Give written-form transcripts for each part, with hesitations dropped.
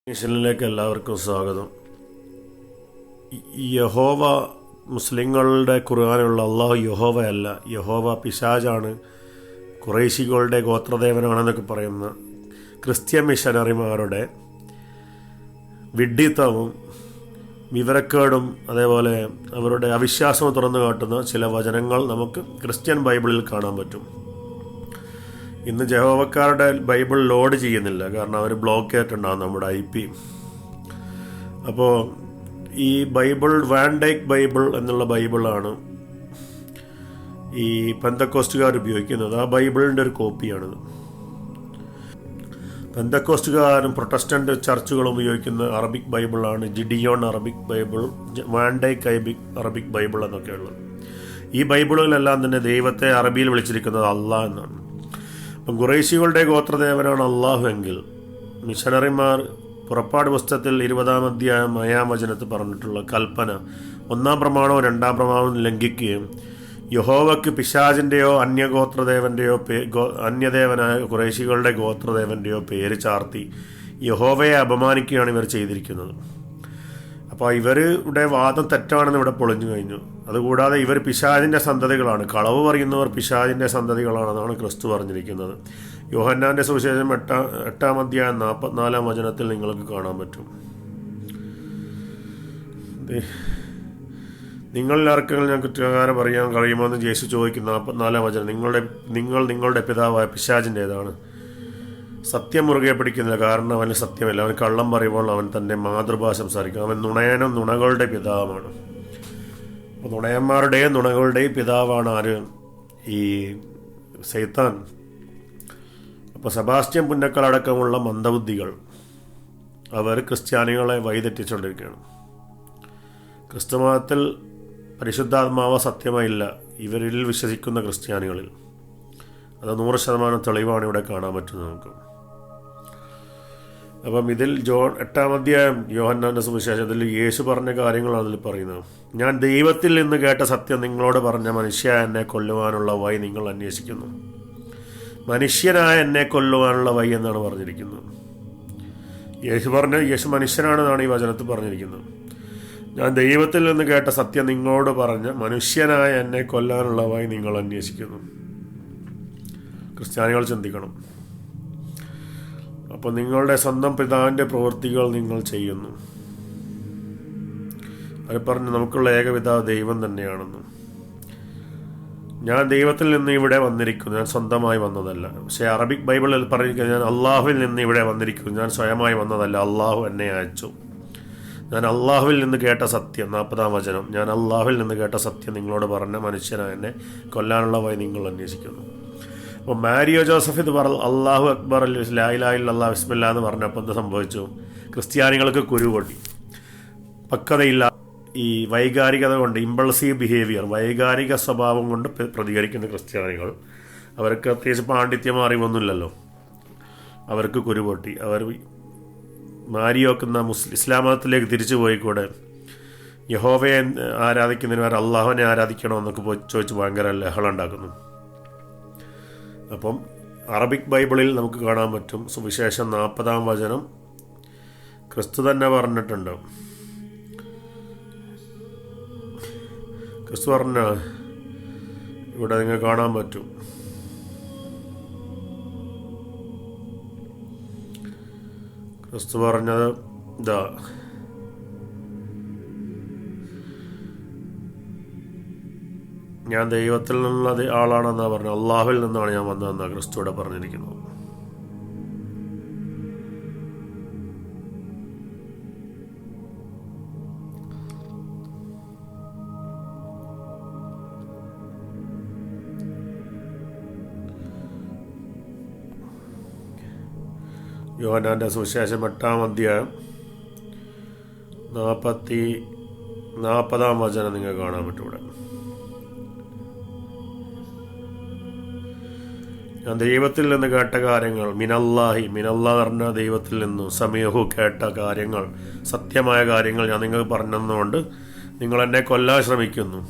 മിഷനിലേക്ക് എല്ലാവർക്കും സ്വാഗതം. യഹോവ മുസ്ലിങ്ങളുടെ ഖുർആനിലുള്ള അള്ളാഹു യഹോവയല്ല, യഹോവ പിശാചാണ്, ഖുറൈശികളുടെ ഗോത്രദേവനാണെന്നൊക്കെ പറയുന്ന ക്രിസ്ത്യൻ മിഷനറിമാരുടെ വിഡ്ഢിത്തവും വിവരക്കേടും അതേപോലെ അവരുടെ അവിശ്വാസവും തുറന്നു കാട്ടുന്ന ചില വചനങ്ങൾ നമുക്ക് ക്രിസ്ത്യൻ ബൈബിളിൽ കാണാൻ പറ്റും. ഇന്ന് യഹോവക്കാരുടെ ബൈബിൾ ലോഡ് ചെയ്യുന്നില്ല, കാരണം അവർ ബ്ലോക്ക് ചെയ്തിട്ടുണ്ടാകും നമ്മുടെ IP. അപ്പോൾ ഈ ബൈബിൾ വാൻഡൈക്ക് ബൈബിൾ എന്നുള്ള ബൈബിളാണ് ഈ പെന്തക്കോസ്റ്റുകാർ ഉപയോഗിക്കുന്നത്. ആ ബൈബിളിൻ്റെ ഒരു കോപ്പിയാണിത്. പെന്തക്കോസ്റ്റുകാരും പ്രൊട്ടസ്റ്റൻ്റ് ചർച്ചുകളും ഉപയോഗിക്കുന്ന അറബിക് ബൈബിളാണ് Gideon Arabic Bible, Van Dyck Arabic Bible എന്നൊക്കെയുള്ളത്. ഈ ബൈബിളുകളെല്ലാം തന്നെ ദൈവത്തെ അറബിയിൽ വിളിച്ചിരിക്കുന്നത് അള്ളാഹ് എന്നാണ്. അപ്പം ഖുറൈശികളുടെ ഗോത്രദേവനാണ് അള്ളാഹു എങ്കിൽ മിഷനറിമാർ പുറപ്പാട് പുസ്തകത്തിൽ 20-ാം അധ്യായം 5-ാം വചനത്തിൽ പറഞ്ഞിട്ടുള്ള കൽപ്പന 1-ാം പ്രമാണവും 2-ാം പ്രമാണവും ലംഘിക്കുകയും യഹോവയ്ക്ക് പിശാചിൻ്റെയോ അന്യഗോത്രദേവൻ്റെയോ അന്യദേവനായ ഖുറൈശികളുടെ ഗോത്രദേവൻ്റെയോ പേര് ചാർത്തി യഹോവയെ അപമാനിക്കുകയാണ് ഇവർ ചെയ്തിരിക്കുന്നത്. അപ്പോൾ ഇവരുടെ വാദം തെറ്റാണെന്ന് ഇവിടെ പൊളിഞ്ഞു കഴിഞ്ഞു. അതുകൂടാതെ ഇവർ പിശാചിൻ്റെ സന്തതികളാണ്, കളവ് പറയുന്നവർ പിശാചിൻ്റെ സന്തതികളാണെന്നാണ് ക്രിസ്തു പറഞ്ഞിരിക്കുന്നത്. യോഹന്നാൻ്റെ സുവിശേഷം 8-ാം അധ്യായം 44-ാം വചനത്തിൽ നിങ്ങൾക്ക് കാണാൻ പറ്റും. നിങ്ങളിൽ ആർക്കെങ്കിലും ഞാൻ കുറ്റകാരം പറയാൻ കഴിയുമോ എന്ന് യേശു ചോദിക്കുന്ന 44-ാം വചനം, നിങ്ങളുടെ പിതാവായ പിശാചിൻ്റേതാണ്. സത്യം മുറുകെ പിടിക്കുന്നില്ല, കാരണം അവന് സത്യമല്ല. അവൻ കള്ളം പറയുമ്പോൾ അവൻ തൻ്റെ മാതൃഭാഷ സംസാരിക്കും. അവൻ നുണയനും നുണകളുടെ പിതാവാണ്. അപ്പോൾ നുണയന്മാരുടെയും നുണകളുടെയും പിതാവാണ് ആര്? ഈ സൈത്താൻ. അപ്പോൾ സെബാസ്റ്റ്യൻ പുന്നക്കലടക്കമുള്ള മന്ദബുദ്ധികൾ അവർ ക്രിസ്ത്യാനികളെ വഴിതെറ്റിച്ചുകൊണ്ടിരിക്കുകയാണ്. ക്രിസ്തുമതത്തിൽ പരിശുദ്ധാത്മാവ് സത്യമായില്ല ഇവരിൽ വിശ്വസിക്കുന്ന ക്രിസ്ത്യാനികളിൽ. അത് 100% തെളിവാണ് ഇവിടെ കാണാൻ പറ്റുന്നത് നമുക്ക്. അപ്പം ഇതിൽ 8-ാം അധ്യായം യോഹന്നാൻ്റെ സുവിശേഷത്തിൽ യേശു പറഞ്ഞ കാര്യങ്ങളാണ് അതിൽ പറയുന്നത്. ഞാൻ ദൈവത്തിൽ നിന്ന് കേട്ട സത്യം നിങ്ങളോട് പറഞ്ഞ മനുഷ്യ എന്നെ കൊല്ലുവാനുള്ള വഴി നിങ്ങൾ അന്വേഷിക്കുന്നു. മനുഷ്യനായ എന്നെ കൊല്ലുവാനുള്ള വഴി എന്നാണ് പറഞ്ഞിരിക്കുന്നത്. യേശു മനുഷ്യനാണെന്നാണ് ഈ വചനത്തിൽ പറഞ്ഞിരിക്കുന്നത്. ഞാൻ ദൈവത്തിൽ നിന്ന് കേട്ട സത്യം നിങ്ങളോട് പറഞ്ഞ മനുഷ്യനായ എന്നെ കൊല്ലാനുള്ള വഴി നിങ്ങൾ അന്വേഷിക്കുന്നു. ക്രിസ്ത്യാനികൾ ചിന്തിക്കണം. അപ്പോൾ നിങ്ങളുടെ സ്വന്തം പിതാവിൻ്റെ പ്രവൃത്തികൾ നിങ്ങൾ ചെയ്യുന്നു. അത് പറഞ്ഞ് നമുക്കുള്ള ഏകപിതാവ് ദൈവം തന്നെയാണെന്ന്. ഞാൻ ദൈവത്തിൽ നിന്ന് ഇവിടെ വന്നിരിക്കുന്നു, ഞാൻ സ്വന്തമായി വന്നതല്ല. പക്ഷേ അറബിക് ബൈബിളിൽ പറഞ്ഞിരിക്കുന്നത് ഞാൻ അള്ളാഹുവിൽ നിന്ന് ഇവിടെ വന്നിരിക്കുന്നു, ഞാൻ സ്വയമായി വന്നതല്ല, അള്ളാഹു എന്നെ അയച്ചു. ഞാൻ അള്ളാഹുവിൽ നിന്ന് കേട്ട സത്യം, 40-ാം വചനം, ഞാൻ അള്ളാഹുവിൽ നിന്ന് കേട്ട സത്യം നിങ്ങളോട് പറഞ്ഞ മനുഷ്യനായ എന്നെ കൊല്ലാനുള്ള വഴി നിങ്ങൾ അന്വേഷിക്കുന്നു. അപ്പോൾ മാരിയോ ജോസഫ് ഇത് അള്ളാഹു അക്ബർ ലാ ഇലാഹ ഇല്ലല്ലാഹ് ബിസ്മില്ലാ എന്ന് പറഞ്ഞപ്പോൾ എന്ത് സംഭവിച്ചു? ക്രിസ്ത്യാനികൾക്ക് കുരുപൊട്ടി. പക്വതയില്ല, ഈ വൈകാരികത കൊണ്ട്, ഇമ്പൾസീവ് ബിഹേവിയർ, വൈകാരിക സ്വഭാവം കൊണ്ട് പ്രതികരിക്കുന്ന ക്രിസ്ത്യാനികൾ, അവർക്ക് പ്രത്യേകിച്ച് പാണ്ഡിത്യമോ അറിവൊന്നുമില്ലല്ലോ, അവർക്ക് കുരുപൊട്ടി. അവർ മാരിയോക്കുന്ന ഇസ്ലാം മതത്തിലേക്ക് തിരിച്ചു പോയിക്കൂടെ, യഹോവയെ ആരാധിക്കുന്നതിന് വരെ അള്ളാഹുവിനെ ആരാധിക്കണമെന്നൊക്കെ ചോദിച്ച് ഭയങ്കര ലഹളം ഉണ്ടാക്കുന്നു. അപ്പം അറബിക് ബൈബിളിൽ നമുക്ക് കാണാൻ പറ്റും, സുവിശേഷം 40-ാം വചനം ക്രിസ്തു തന്നെ പറഞ്ഞിട്ടുണ്ട്. ക്രിസ്തു പറഞ്ഞ ഇവിടെ നിങ്ങൾക്ക് കാണാൻ പറ്റും. ക്രിസ്തു പറഞ്ഞത് ഇതാ, ഞാൻ ദൈവത്തിൽ നിന്നുള്ള ആളാണെന്നാണ് പറഞ്ഞത്, അള്ളാഹുവിൽ നിന്നാണ് ഞാൻ വന്നതെന്നാണ് ക്രിസ്തുവിടെ പറഞ്ഞിരിക്കുന്നത്. യോഹന്നാൻ്റെ സുവിശേഷം 8-ാം അധ്യായം 40-ാം വചനം നിങ്ങൾക്ക് കാണാൻ പറ്റും ഇവിടെ. ഞാൻ ദൈവത്തിൽ നിന്ന് കേട്ട കാര്യങ്ങൾ, മിനല്ലാഹി പറഞ്ഞ ദൈവത്തിൽ നിന്നും, സമയഹു കേട്ട കാര്യങ്ങൾ, സത്യമായ കാര്യങ്ങൾ ഞാൻ നിങ്ങൾക്ക് പറഞ്ഞതുകൊണ്ട് നിങ്ങൾ എന്നെ കൊല്ലാൻ ശ്രമിക്കുന്നു.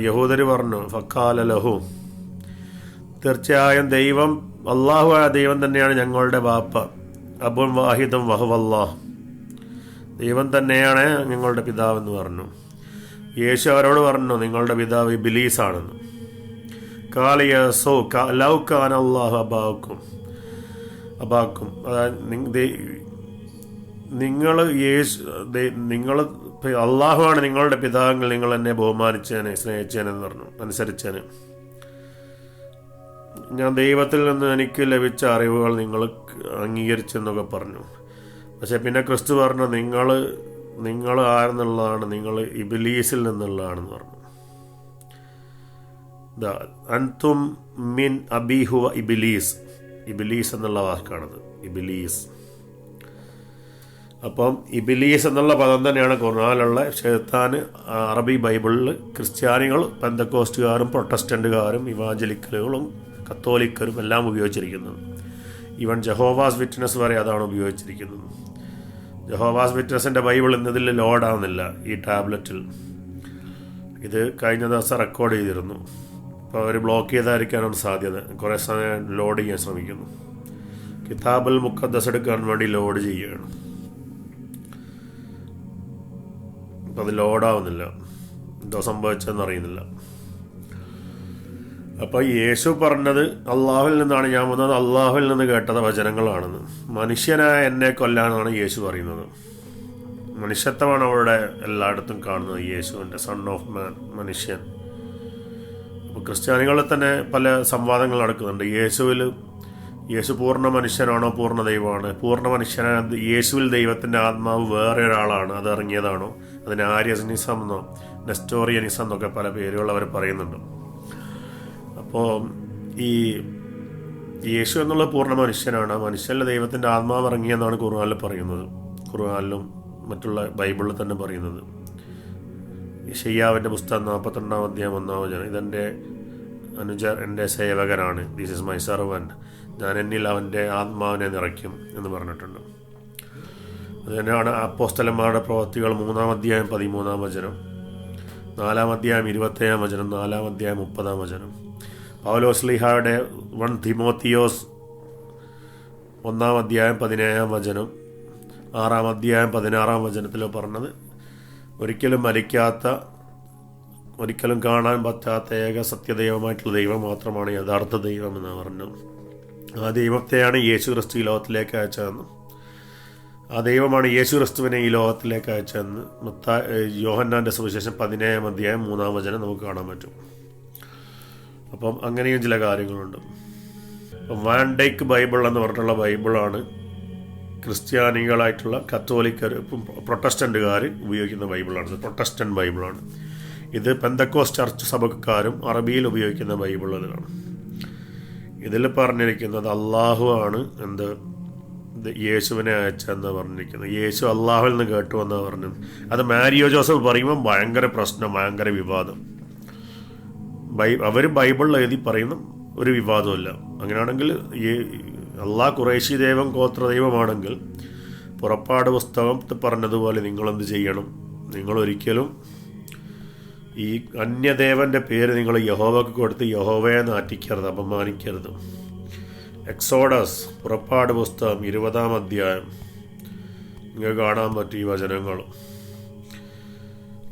യഹൂദർ പറഞ്ഞു ഫക്കാല ലഹു, തീർച്ചയായും ദൈവം അള്ളാഹു ആയ ദൈവം തന്നെയാണ് ഞങ്ങളുടെ ബാപ്പ. അബുൻ വാഹിദും വഹുവല്ലാഹ്, ദൈവം തന്നെയാണ് ഞങ്ങളുടെ പിതാവെന്ന് പറഞ്ഞു. യേശു അവരോട് പറഞ്ഞു നിങ്ങളുടെ പിതാവ് ഇബ്ലീസാണെന്ന്. കാലിയസോ ലൗ കാന അല്ലാഹു അബാക്കും, അതായത് നിങ്ങൾ അള്ളാഹുവാണ് നിങ്ങളുടെ പിതാവെങ്കിൽ നിങ്ങൾ എന്നെ ബഹുമാനിച്ചേനെ, സ്നേഹിച്ചേനെന്ന് പറഞ്ഞു, അനുസരിച്ചേനെ. ഞാൻ ദൈവത്തിൽ നിന്ന് എനിക്ക് ലഭിച്ച അറിവുകൾ നിങ്ങൾ അംഗീകരിച്ചെന്നൊക്കെ പറഞ്ഞു. പക്ഷെ പിന്നെ ക്രിസ്തു പറഞ്ഞു നിങ്ങൾ ആരെന്നുള്ളതാണ്, നിങ്ങൾ ഇബ്ലീസിൽ നിന്നുള്ളതാണെന്ന് പറഞ്ഞു. അൻതും മിൻ അബീഹുവ ഇബ്ലീസ്, ഇബ്ലീസ് എന്നുള്ള വാക്കാണത്, ഇബ്ലീസ്. അപ്പം ഇബ്ലീസ് എന്നുള്ള പദം തന്നെയാണ് ഖുർആനിലുള്ള ശൈത്താൻ അറബി ബൈബിളിൽ ക്രിസ്ത്യാനികൾ, പെന്തക്കോസ്റ്റുകാരും പ്രൊട്ടസ്റ്റന്റുകാരും ഇവാഞ്ചലിക്കലുകളും കത്തോലിക്കരും എല്ലാം ഉപയോഗിച്ചിരിക്കുന്നത്. ഈവൻ ജഹോവാസ് വിറ്റ്നസ് വരെ അതാണ് ഉപയോഗിച്ചിരിക്കുന്നത്. ജഹോവാസ് വിറ്റ്നസിൻ്റെ ബൈബിൾ ഇന്നതിൽ ലോഡാവുന്നില്ല ഈ ടാബ്ലറ്റിൽ. ഇത് കഴിഞ്ഞ ദിവസം റെക്കോർഡ് ചെയ്തിരുന്നു. അപ്പോൾ അവർ ബ്ലോക്ക് ചെയ്തായിരിക്കാനാണ് സാധ്യത. കുറേ സമയം ലോഡ് ചെയ്യാൻ ശ്രമിക്കുന്നു. കിതാബുൽ മുഖദ്ദസ് എടുക്കാൻ വേണ്ടി ലോഡ് ചെയ്യുകയാണ്. അപ്പം അത് ലോഡാവുന്നില്ല, എന്തോ സംഭവിച്ചതെന്ന് അറിയുന്നില്ല. അപ്പോൾ യേശു പറഞ്ഞത് അള്ളാഹുവിൽ നിന്നാണ് ഞാൻ വന്നത്, അള്ളാഹുവിൽ നിന്ന് കേട്ടത് വചനങ്ങളാണെന്ന്. മനുഷ്യനായ എന്നെ കൊല്ലാനാണ് യേശു പറയുന്നത്. മനുഷ്യത്വമാണ് അവിടെ എല്ലായിടത്തും കാണുന്നത്. യേശുവിൻ്റെ സൺ ഓഫ് മാൻ, മനുഷ്യൻ. അപ്പോൾ ക്രിസ്ത്യാനികളിൽ തന്നെ പല സംവാദങ്ങൾ നടക്കുന്നുണ്ട്. യേശു പൂർണ്ണ മനുഷ്യനാണോ പൂർണ്ണ ദൈവമാണ്? പൂർണ്ണ മനുഷ്യനായ യേശുവിൽ ദൈവത്തിൻ്റെ ആത്മാവ് വേറെ ഒരാളാണ്, അത് ഇറങ്ങിയതാണോ? അതിന് ആര്യനിസം എന്നോ നെസ്റ്റോറിയനിസം എന്നൊക്കെ പല പേരുകൾ അവർ പറയുന്നുണ്ട്. അപ്പോൾ ഈ യേശു എന്നുള്ള പൂർണ്ണ മനുഷ്യനാണ്. മനുഷ്യനിൽ ദൈവത്തിൻ്റെ ആത്മാവ് ഇറങ്ങിയെന്നാണ് ഖുർആനിൽ പറയുന്നത്. ഖുർആനിലും മറ്റുള്ള ബൈബിളിൽ തന്നെ പറയുന്നത്. യെശയ്യാവിൻ്റെ പുസ്തകം 42-ാം അധ്യായം 1-ാം വചനം, ഇതെൻ്റെ അനുജർ, എൻ്റെ സേവകനാണ്, ദിസ് ഇസ് മൈ സർവൻറ്റ്, ഞാൻ എന്നിൽ അവൻ്റെ ആത്മാവിനെ നിറയ്ക്കും എന്ന് പറഞ്ഞിട്ടുണ്ട്. അത് തന്നെയാണ് അപ്പോസ്തലന്മാരുടെ പ്രവൃത്തികൾ 3-ാം അധ്യായം 13-ാം വചനം, 4-ാം അധ്യായം 27-ാം വചനം, 4-ാം അധ്യായം 30-ാം വചനം. പൗലോസ് ശ്ലീഹായുടെ 1 തിമോത്തിയോസ് 1-ാം അധ്യായം 17-ാം വചനം, 6-ാം അധ്യായം 16-ാം വചനത്തിൽ പറഞ്ഞത് ഒരിക്കലും മരിക്കാത്ത, ഒരിക്കലും കാണാൻ പറ്റാത്ത ഏക സത്യദൈവമായിട്ടുള്ള ദൈവം മാത്രമാണ് യഥാർത്ഥ ദൈവം എന്ന് പറഞ്ഞു. ആ ദൈവത്തെയാണ് യേശു ക്രിസ്തു ഈ ലോകത്തിലേക്ക് അയച്ചതെന്ന്. ആ ദൈവമാണ് യേശു ക്രിസ്തുവിനെ ഈ ലോകത്തിലേക്ക് അയച്ചതെന്ന് യോഹന്നാൻ്റെ സുവിശേഷം 17-ാം അധ്യായം 3-ാം വചനം നമുക്ക് കാണാൻ പറ്റും. അപ്പം അങ്ങനെയും ചില കാര്യങ്ങളുണ്ട്. വാൻ ഡൈക്ക് ബൈബിൾ എന്ന് പറഞ്ഞിട്ടുള്ള ബൈബിളാണ് ക്രിസ്ത്യാനികളായിട്ടുള്ള കത്തോലിക്കർ, പ്രൊട്ടസ്റ്റൻ്റുകാർ ഉപയോഗിക്കുന്ന ബൈബിളാണ്. പ്രൊട്ടസ്റ്റൻ്റ് ബൈബിളാണ് ഇത്. പെന്തക്കോസ് ചർച്ച് സഭക്കാരും അറബിയിൽ ഉപയോഗിക്കുന്ന ബൈബിളുകളാണ്. ഇതിൽ പറഞ്ഞിരിക്കുന്നത് അള്ളാഹു ആണ് യേശുവിനെ അയച്ചെന്ന് പറഞ്ഞിരിക്കുന്നത്. യേശു അള്ളാഹുവിൽ നിന്ന് കേട്ടു എന്നാണ് പറഞ്ഞത്. അത് മാരിയോ ജോസഫ് പറയുമ്പോൾ ഭയങ്കര പ്രശ്നം, ഭയങ്കര വിവാദം. അവർ ബൈബിളിൽ എഴുതി പറയുന്ന ഒരു വിവാദമില്ല. അങ്ങനെയാണെങ്കിൽ അള്ളാഹ് ഖുറൈശി ദൈവം, ഗോത്രദൈവമാണെങ്കിൽ പുറപ്പാട് പുസ്തകത്തിൽ പറഞ്ഞതുപോലെ നിങ്ങളെന്ത് ചെയ്യണം? നിങ്ങളൊരിക്കലും ഈ അന്യദേവൻ്റെ പേര് നിങ്ങൾ യഹോവയ്ക്ക് കൊടുത്ത് യഹോവയെ നാറ്റിക്കരുത്, അപമാനിക്കരുത്. എക്സോഡസ്, പുറപ്പാട് പുസ്തകം 20-ാം അധ്യായം നിങ്ങൾക്ക് കാണാൻ പറ്റും ഈ വചനങ്ങൾ.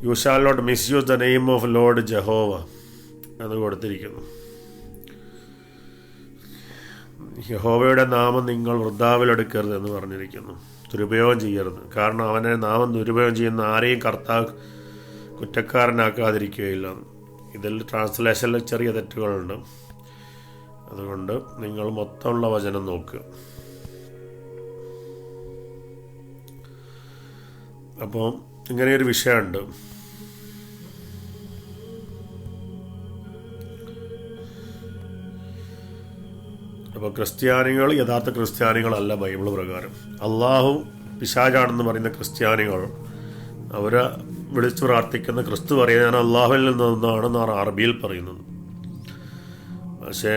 You shall not misuse the name of Lord Jehovah എന്ന് കൊടുത്തിരിക്കുന്നു. യഹോവയുടെ നാമം നിങ്ങൾ വൃദ്ധാവിലെടുക്കരുത് എന്ന് പറഞ്ഞിരിക്കുന്നു. ദുരുപയോഗം ചെയ്യരുത്. കാരണം അവനെ നാമം ദുരുപയോഗം ചെയ്യുന്ന ആരെയും കർത്താവ് കുറ്റക്കാരനാക്കാതിരിക്കുകയില്ല. ഇതിൽ ട്രാൻസ്ലേഷനിൽ ചെറിയ തെറ്റുകളുണ്ട്. അതുകൊണ്ട് നിങ്ങൾ മൊത്തമുള്ള വചനം നോക്കുക. അപ്പോൾ ഇങ്ങനെയൊരു വിഷയമുണ്ട്. അപ്പോൾ ക്രിസ്ത്യാനികൾ യഥാർത്ഥ ക്രിസ്ത്യാനികളല്ല ബൈബിൾ പ്രകാരം. അള്ളാഹു പിശാചാണെന്ന് പറയുന്ന ക്രിസ്ത്യാനികൾ അവരെ വിളിച്ചു പ്രാർത്ഥിക്കുന്ന ക്രിസ്തു പറയുന്നത് ഞാൻ അള്ളാഹുവിൽ നിന്നാണെന്നാണ് അറബിയിൽ പറയുന്നത്. പക്ഷേ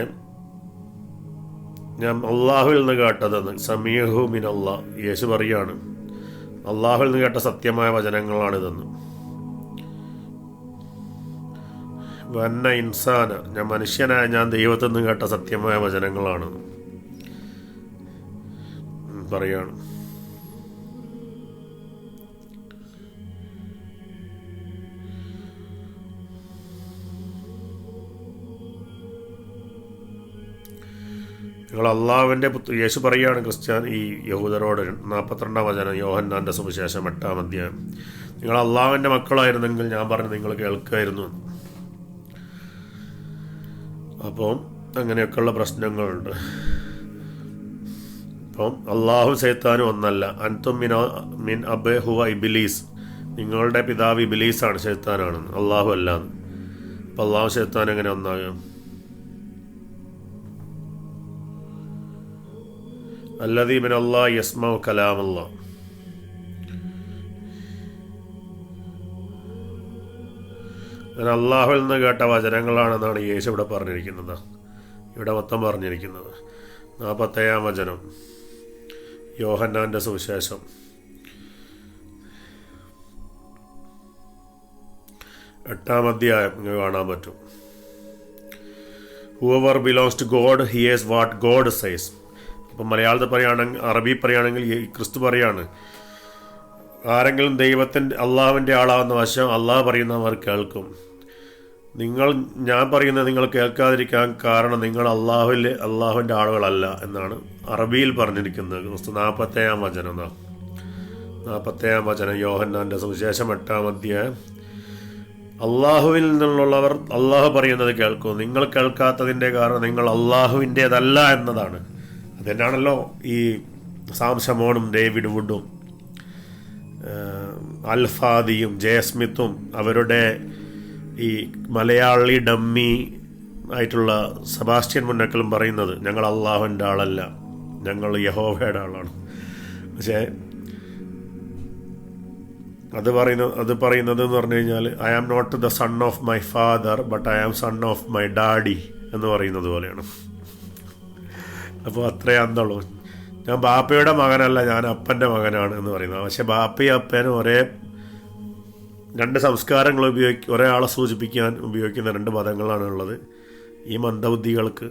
ഞാൻ അള്ളാഹുവിൽ നിന്ന് കേട്ടതെന്ന് സമീഹു മിൻ അള്ളാഹ്, യേശു പറയാണ് അള്ളാഹുവിൽ നിന്ന് കേട്ട സത്യമായ വചനങ്ങളാണിതെന്ന്. വന്ന ഇൻസാന, ഞാൻ മനുഷ്യനായ ഞാൻ ദൈവത്തിൽ നിന്ന് കേട്ട സത്യമായ വചനങ്ങളാണ് പറയാണ്. നിങ്ങൾ അള്ളാഹുവിൻ്റെ യേശു പറയുകയാണ് ഈ യഹൂദരോട് 42-ാം വചനം യോഹന്നാൻ്റെ സുവിശേഷം 8-ാം അധ്യായം, നിങ്ങൾ അള്ളാഹുവിൻ്റെ മക്കളായിരുന്നെങ്കിൽ ഞാൻ പറഞ്ഞു നിങ്ങൾ കേൾക്കുമായിരുന്നു. അപ്പം അങ്ങനെയൊക്കെയുള്ള പ്രശ്നങ്ങളുണ്ട്. അപ്പം അള്ളാഹു ശൈത്താനും ഒന്നല്ല. അൻതും മിൻ അബേ ഹുവ ഇബിലീസ്, നിങ്ങളുടെ പിതാവ് ഇബിലീസാണ്, ശൈത്താനാണെന്ന്, അള്ളാഹു അല്ലാന്ന്. അപ്പം അള്ളാഹു ശൈത്താൻ എങ്ങനെ ഒന്നാകും? അല്ലദീ മിൻ അല്ലാഹ് യസ്മഉ കലാമല്ലാഹ്, അങ്ങനെ അള്ളാഹുവിൽ നിന്ന് കേട്ട വചനങ്ങളാണെന്നാണ് യേശു ഇവിടെ പറഞ്ഞിരിക്കുന്നത്. ഇവിടെ മൊത്തം പറഞ്ഞിരിക്കുന്നത് 47-ാം വചനം യോഹന്നാൻ്റെ സുവിശേഷം 8-ാം അധ്യായം നിങ്ങൾക്ക് കാണാൻ പറ്റും. Whoever belongs to God hears what God says. അപ്പം മലയാളത്തിൽ പറയുകയാണെങ്കിൽ, അറബി പറയുകയാണെങ്കിൽ ക്രിസ്തു പറയാണ്, ആരെങ്കിലും അള്ളാഹുവിൻ്റെ ആളാവുന്ന വശം അള്ളാഹ് പറയുന്നവർ കേൾക്കും. ഞാൻ പറയുന്നത് നിങ്ങൾ കേൾക്കാതിരിക്കാൻ കാരണം നിങ്ങൾ അള്ളാഹുവിൻ്റെ ആളുകളല്ല എന്നാണ് അറബിയിൽ പറഞ്ഞിരിക്കുന്നത്. 47-ാം വചനം യോഹന്നാൻ്റെ സുവിശേഷം 8-ാം അധ്യായം. അള്ളാഹുവിൽ നിന്നുള്ളവർ അള്ളാഹു പറയുന്നത് കേൾക്കും. നിങ്ങൾ കേൾക്കാത്തതിൻ്റെ കാരണം നിങ്ങൾ അള്ളാഹുവിൻ്റേതല്ല എന്നതാണ്. അതുതന്നെയാണല്ലോ ഈ സാം ഷമോണും ഡേവിഡ് വുഡും അൽഫാദിയും ജയസ്മിത്തും അവരുടെ ഈ മലയാളി ഡമ്മി ആയിട്ടുള്ള സെബാസ്റ്റ്യൻ മുന്നക്കലും പറയുന്നത്, ഞങ്ങൾ അള്ളാഹുവിൻ്റെ ആളല്ല, ഞങ്ങൾ യഹോവയുടെ ആളാണ്. പക്ഷേ അത് പറയുന്നത് എന്ന് പറഞ്ഞു കഴിഞ്ഞാൽ, I am not the son of my father but I am son of my daddy എന്ന് പറയുന്നത് പോലെയാണ്. അപ്പോൾ അത്രേ അന്തള്ളൂ. ഞാൻ ബാപ്പയുടെ മകനല്ല, ഞാൻ അപ്പൻ്റെ മകനാണ് എന്ന് പറയുന്നത്. പക്ഷേ ബാപ്പയും അപ്പനും രണ്ട് സംസ്കാരങ്ങൾ ഒരാളെ സൂചിപ്പിക്കാൻ ഉപയോഗിക്കുന്ന രണ്ട് പദങ്ങളാണ് ഉള്ളത്. ഈ മന്ദബുദ്ധികൾക്ക്,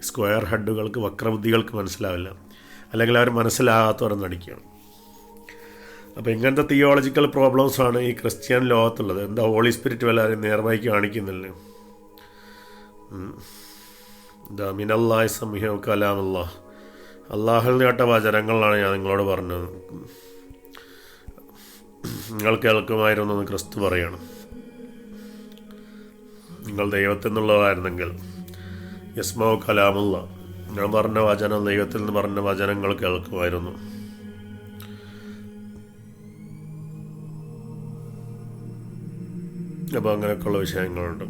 സ്ക്വയർ ഹെഡുകൾക്ക്, വക്രബുദ്ധികൾക്ക് മനസ്സിലാവില്ല, അല്ലെങ്കിൽ അവർ മനസ്സിലാകാത്തവരെ നടിക്കുകയാണ്. അപ്പോൾ ഇങ്ങനത്തെ തിയോളജിക്കൽ പ്രോബ്ലംസാണ് ഈ ക്രിസ്ത്യൻ ലോകത്തുള്ളത്. എന്താ ഹോളി സ്പിരിറ്റ് എല്ലാവരും നേർവായി കാണിക്കുന്നില്ല. മിനല്ലാഹി സമീഹ കലാമല്ലാഹ്, അള്ളാഹുൽ കേട്ട വചനങ്ങളാണ് ഞാൻ നിങ്ങളോട് പറഞ്ഞത്. നിങ്ങൾ കേൾക്കുമായിരുന്നു എന്ന് ക്രിസ്തു പറയാണ്. നിങ്ങൾ ദൈവത്തിൽ നിന്നുള്ളതായിരുന്നെങ്കിൽ യസ്മഉ കലാമല്ലാഹ്, ഞാൻ പറഞ്ഞ വചനം, ദൈവത്തിൽ നിന്ന് പറഞ്ഞ വചനങ്ങൾ കേൾക്കുമായിരുന്നു. അപ്പോൾ അങ്ങനെയൊക്കെയുള്ള വിഷയങ്ങളുണ്ട്.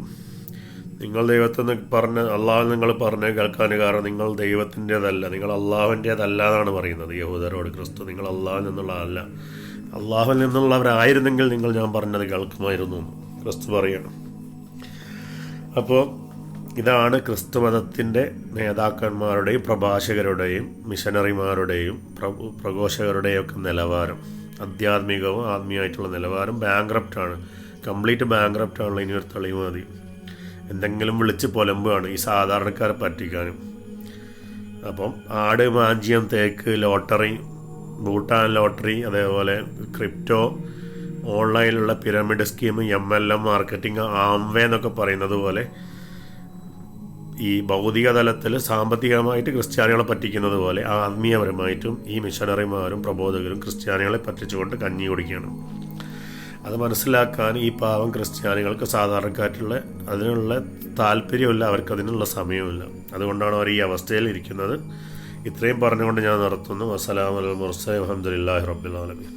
നിങ്ങൾ ദൈവത്തിൽ നിന്ന് അള്ളാഹു നിങ്ങൾ പറഞ്ഞ് കേൾക്കാൻ കാരണം നിങ്ങൾ ദൈവത്തിൻ്റേതല്ല, നിങ്ങൾ അള്ളാഹുവിൻ്റേതല്ല എന്നാണ് പറയുന്നത് യഹൂദരോട് ക്രിസ്തു. നിങ്ങൾ അള്ളാഹുവിൽ നിന്നുള്ളതല്ല, അള്ളാഹുവിൽ നിന്നുള്ളവരായിരുന്നെങ്കിൽ നിങ്ങൾ ഞാൻ പറഞ്ഞത് കേൾക്കുമായിരുന്നു ക്രിസ്തു പറയണം. അപ്പോൾ ഇതാണ് ക്രിസ്തു മതത്തിൻ്റെ നേതാക്കന്മാരുടെയും പ്രഭാഷകരുടെയും മിഷനറിമാരുടെയും പ്രഘോഷകരുടെയും ഒക്കെ നിലവാരം. ആധ്യാത്മികവും ആത്മീയമായിട്ടുള്ള നിലവാരം ബാങ്ക്രപ്റ്റാണ്, കംപ്ലീറ്റ് ബാങ്ക്രപ്റ്റാണല്ലോ. ഇനി ഒരു തെളിവ് മതി. എന്തെങ്കിലും വിളിച്ച് പൊലമ്പുകയാണ് ഈ സാധാരണക്കാരെ പറ്റിക്കാനും. അപ്പം ആട്, മാഞ്ചിയം, തേക്ക്, ലോട്ടറി, ഭൂട്ടാൻ ലോട്ടറി, അതേപോലെ ക്രിപ്റ്റോ, ഓൺലൈനിലുള്ള pyramid scheme, MLM marketing, Amway എന്നൊക്കെ പറയുന്നത് പോലെ ഈ ഭൗതിക തലത്തിൽ സാമ്പത്തികമായിട്ട് ക്രിസ്ത്യാനികളെ പറ്റിക്കുന്നത് പോലെ ആത്മീയപരമായിട്ടും ഈ മിഷനറിമാരും പ്രബോധകരും ക്രിസ്ത്യാനികളെ പറ്റിച്ചുകൊണ്ട് കഞ്ഞി കുടിക്കുകയാണ്. അത് മനസ്സിലാക്കാൻ ഈ പാവം ക്രിസ്ത്യാനികൾക്ക് സാധാരണക്കാരുള്ള അതിനുള്ള താല്പര്യമില്ല, അവർക്ക് അതിനുള്ള സമയമില്ല. അതുകൊണ്ടാണ് അവർ ഈ അവസ്ഥയിൽ ഇരിക്കുന്നത്. ഇത്രയും പറഞ്ഞുകൊണ്ട് ഞാൻ നിർത്തുന്നു. അസ്സലാമു അലൈക്കും വറഹ്മത്തുള്ളാഹി വബറകാതുഹു. അൽഹംദുലില്ലാഹി റബ്ബിൽ ആലമീൻ.